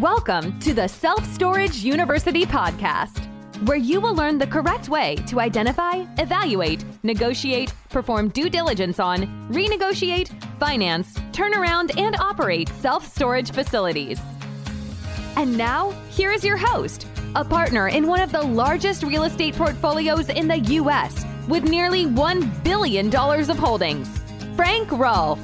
Welcome to the Self-Storage University podcast, where you will learn the correct way to identify, evaluate, negotiate, perform due diligence on, renegotiate, finance, turn around, and operate self-storage facilities. And now, here is your host, a partner in one of the largest real estate portfolios in the U.S. with nearly $1 billion of holdings, Frank Rolfe.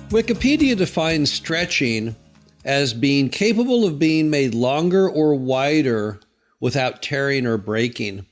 Wikipedia defines stretching as being capable of being made longer or wider without tearing or breaking.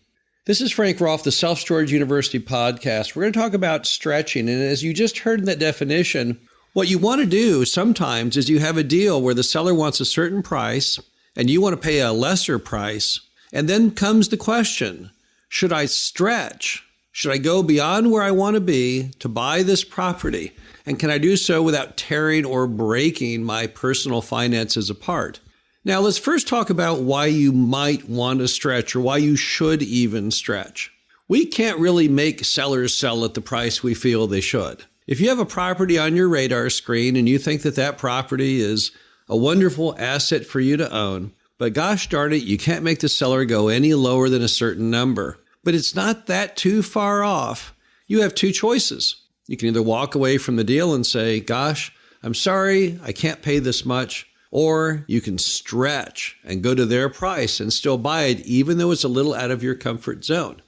This is Frank Rolfe, the Self-Storage University podcast. We're going to talk about stretching. And as you just heard in that definition, what you want to do sometimes is you have a deal where the seller wants a certain price and you want to pay a lesser price. And then comes the question, should I stretch? Should I go beyond where I want to be to buy this property? And can I do so without tearing or breaking my personal finances apart? Now, let's first talk about why you might want to stretch or why you should even stretch. We can't really make sellers sell at the price we feel they should. If you have a property on your radar screen and you think that that property is a wonderful asset for you to own, but gosh darn it, you can't make the seller go any lower than a certain number. But it's not that too far off. You have two choices. You can either walk away from the deal and say, gosh, I'm sorry, I can't pay this much. Or you can stretch and go to their price and still buy it, even though it's a little out of your comfort zone.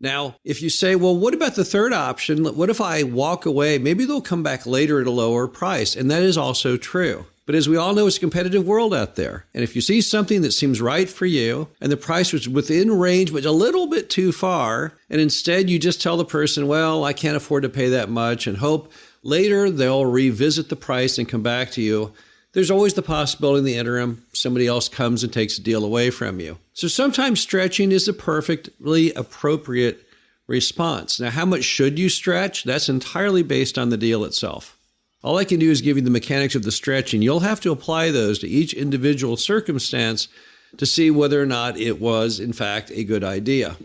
Now, if you say, well, what about the third option? What if I walk away? Maybe they'll come back later at a lower price. And that is also true. But as we all know, it's a competitive world out there. And if you see something that seems right for you and the price was within range, but a little bit too far, and instead you just tell the person, well, I can't afford to pay that much, and hope later they'll revisit the price and come back to you, there's always the possibility in the interim somebody else comes and takes the deal away from you. So sometimes stretching is a perfectly appropriate response. Now, how much should you stretch? That's entirely based on the deal itself. All I can do is give you the mechanics of the stretching. You'll have to apply those to each individual circumstance to see whether or not it was, in fact, a good idea.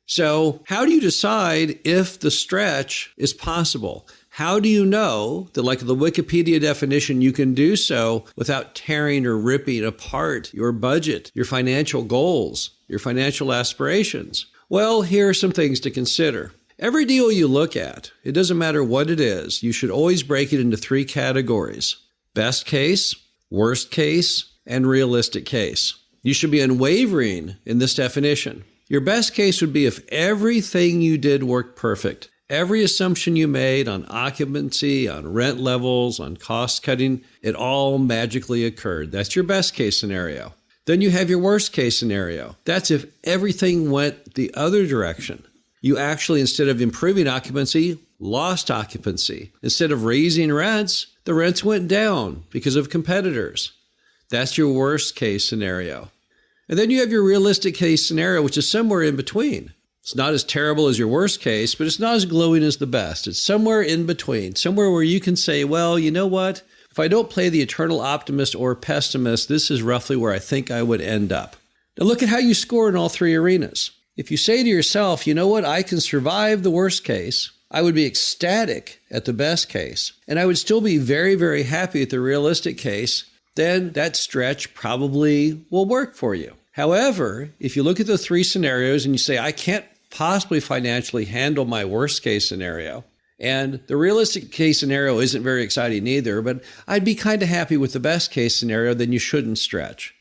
So how do you decide if the stretch is possible? How do you know that, like the Wikipedia definition, you can do so without tearing or ripping apart your budget, your financial goals, your financial aspirations? Well, here are some things to consider. Every deal you look at, it doesn't matter what it is, you should always break it into three categories: best case, worst case, and realistic case. You should be unwavering in this definition. Your best case would be if everything you did worked perfect. Every assumption you made on occupancy, on rent levels, on cost cutting, it all magically occurred. That's your best case scenario. Then you have your worst case scenario. That's if everything went the other direction. You actually, instead of improving occupancy, lost occupancy. Instead of raising rents, the rents went down because of competitors. That's your worst case scenario. And then you have your realistic case scenario, which is somewhere in between. It's not as terrible as your worst case, but it's not as glowing as the best. It's somewhere in between, somewhere where you can say, well, you know what? If I don't play the eternal optimist or pessimist, this is roughly where I think I would end up. Now look at how you score in all three arenas. If you say to yourself, you know what, I can survive the worst case, I would be ecstatic at the best case, and I would still be very, very happy at the realistic case, then that stretch probably will work for you. However, if you look at the three scenarios and you say, I can't possibly financially handle my worst case scenario, and the realistic case scenario isn't very exciting either, but I'd be kind of happy with the best case scenario, then you shouldn't stretch.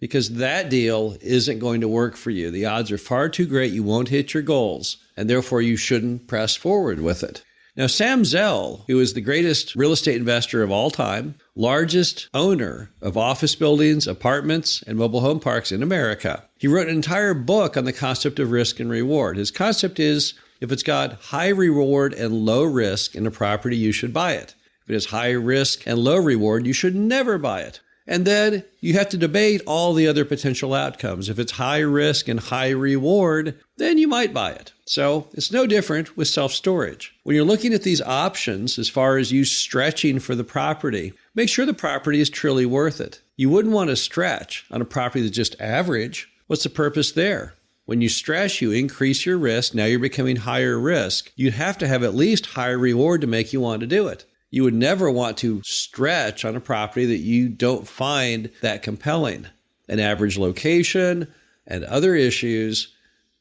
Because that deal isn't going to work for you. The odds are far too great you won't hit your goals, and therefore you shouldn't press forward with it. Now, Sam Zell, who is the greatest real estate investor of all time, largest owner of office buildings, apartments, and mobile home parks in America, he wrote an entire book on the concept of risk and reward. His concept is, if it's got high reward and low risk in a property, you should buy it. If it has high risk and low reward, you should never buy it. And then you have to debate all the other potential outcomes. If it's high risk and high reward, then you might buy it. So it's no different with self-storage. When you're looking at these options, as far as you stretching for the property, make sure the property is truly worth it. You wouldn't want to stretch on a property that's just average. What's the purpose there? When you stretch, you increase your risk. Now you're becoming higher risk. You'd have to have at least higher reward to make you want to do it. You would never want to stretch on a property that you don't find that compelling. An average location and other issues,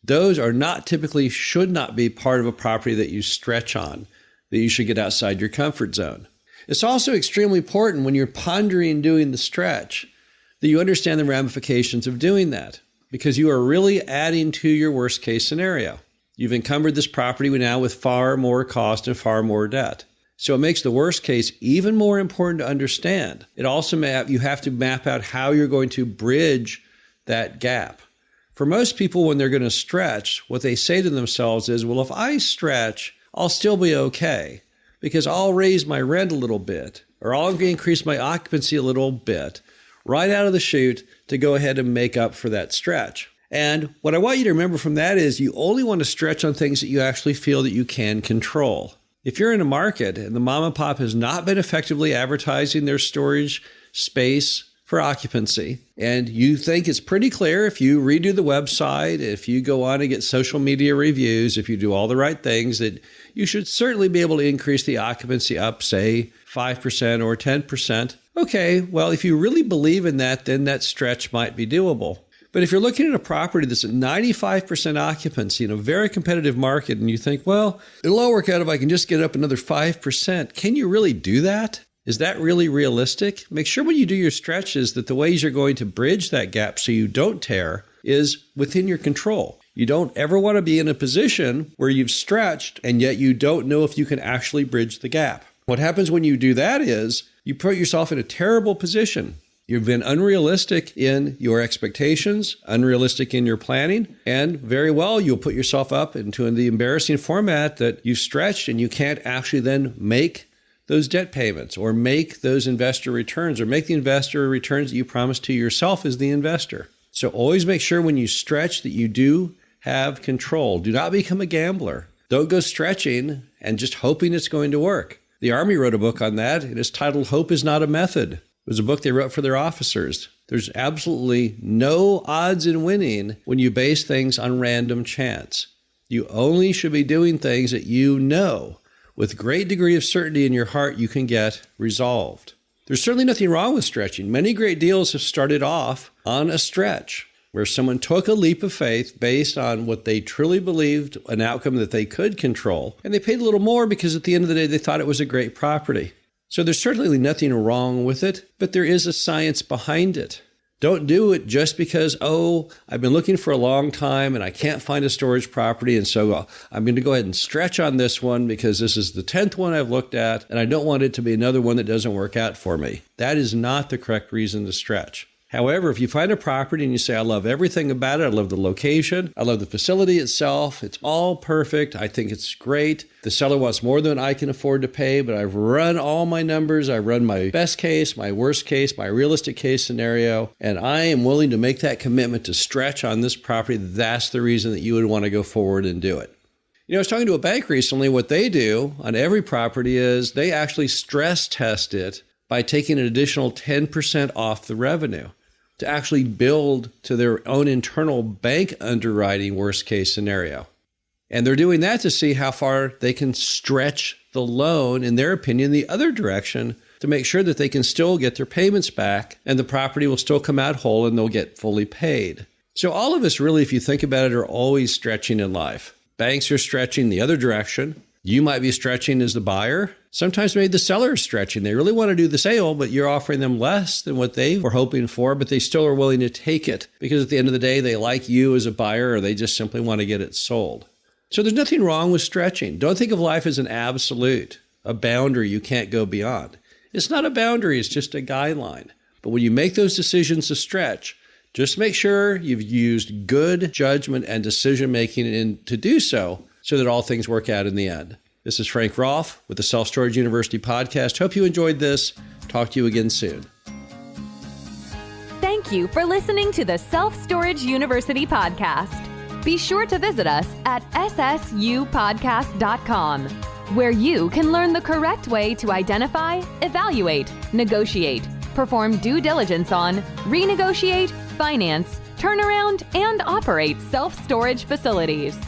those are not typically, should not be part of a property that you stretch on, that you should get outside your comfort zone. It's also extremely important when you're pondering doing the stretch that you understand the ramifications of doing that, because you are really adding to your worst case scenario. You've encumbered this property now with far more cost and far more debt. So it makes the worst case even more important to understand. It also you have to map out how you're going to bridge that gap. For most people, when they're going to stretch, what they say to themselves is, well, if I stretch, I'll still be okay because I'll raise my rent a little bit, or I'll increase my occupancy a little bit right out of the chute to go ahead and make up for that stretch. And what I want you to remember from that is you only want to stretch on things that you actually feel that you can control. If you're in a market and the mom and pop has not been effectively advertising their storage space for occupancy, and you think it's pretty clear if you redo the website, if you go on and get social media reviews, if you do all the right things, that you should certainly be able to increase the occupancy up, say, 5% or 10%. Okay, well, if you really believe in that, then that stretch might be doable. But if you're looking at a property that's at 95% occupancy in a very competitive market and you think, well, it'll all work out if I can just get up another 5%, can you really do that? Is that really realistic? Make sure when you do your stretches that the ways you're going to bridge that gap so you don't tear is within your control. You don't ever want to be in a position where you've stretched and yet you don't know if you can actually bridge the gap. What happens when you do that is you put yourself in a terrible position. You've been unrealistic in your expectations, unrealistic in your planning, and very well, you'll put yourself up into the embarrassing format that you've stretched and you can't actually then make those debt payments or make those investor returns or make the investor returns that you promised to yourself as the investor. So always make sure when you stretch that you do have control. Do not become a gambler. Don't go stretching and just hoping it's going to work. The Army wrote a book on that. It is titled Hope is Not a Method. It was a book they wrote for their officers. There's absolutely no odds in winning when you base things on random chance. You only should be doing things that you know with great degree of certainty in your heart you can get resolved. There's certainly nothing wrong with stretching. Many great deals have started off on a stretch where someone took a leap of faith based on what they truly believed, an outcome that they could control, and they paid a little more because at the end of the day they thought it was a great property. So there's certainly nothing wrong with it, but there is a science behind it. Don't do it just because, I've been looking for a long time and I can't find a storage property, and so I'm going to go ahead and stretch on this one because this is the 10th one I've looked at and I don't want it to be another one that doesn't work out for me. That is not the correct reason to stretch. However, if you find a property and you say, I love everything about it, I love the location, I love the facility itself, it's all perfect, I think it's great, the seller wants more than I can afford to pay, but I've run all my numbers, I've run my best case, my worst case, my realistic case scenario, and I am willing to make that commitment to stretch on this property, that's the reason that you would want to go forward and do it. You know, I was talking to a bank recently, what they do on every property is they actually stress test it by taking an additional 10% off the revenue to actually build to their own internal bank underwriting worst case scenario. And they're doing that to see how far they can stretch the loan, in their opinion, the other direction to make sure that they can still get their payments back and the property will still come out whole and they'll get fully paid. So all of us really, if you think about it, are always stretching in life. Banks are stretching the other direction. You might be stretching as the buyer. Sometimes maybe the seller is stretching. They really want to do the sale, but you're offering them less than what they were hoping for, but they still are willing to take it because at the end of the day, they like you as a buyer or they just simply want to get it sold. So there's nothing wrong with stretching. Don't think of life as an absolute, a boundary you can't go beyond. It's not a boundary, it's just a guideline. But when you make those decisions to stretch, just make sure you've used good judgment and decision-making to do so that all things work out in the end. This is Frank Rolfe with the Self Storage University podcast. Hope you enjoyed this. Talk to you again soon. Thank you for listening to the Self Storage University podcast. Be sure to visit us at ssupodcast.com, where you can learn the correct way to identify, evaluate, negotiate, perform due diligence on, renegotiate, finance, turnaround, and operate self-storage facilities.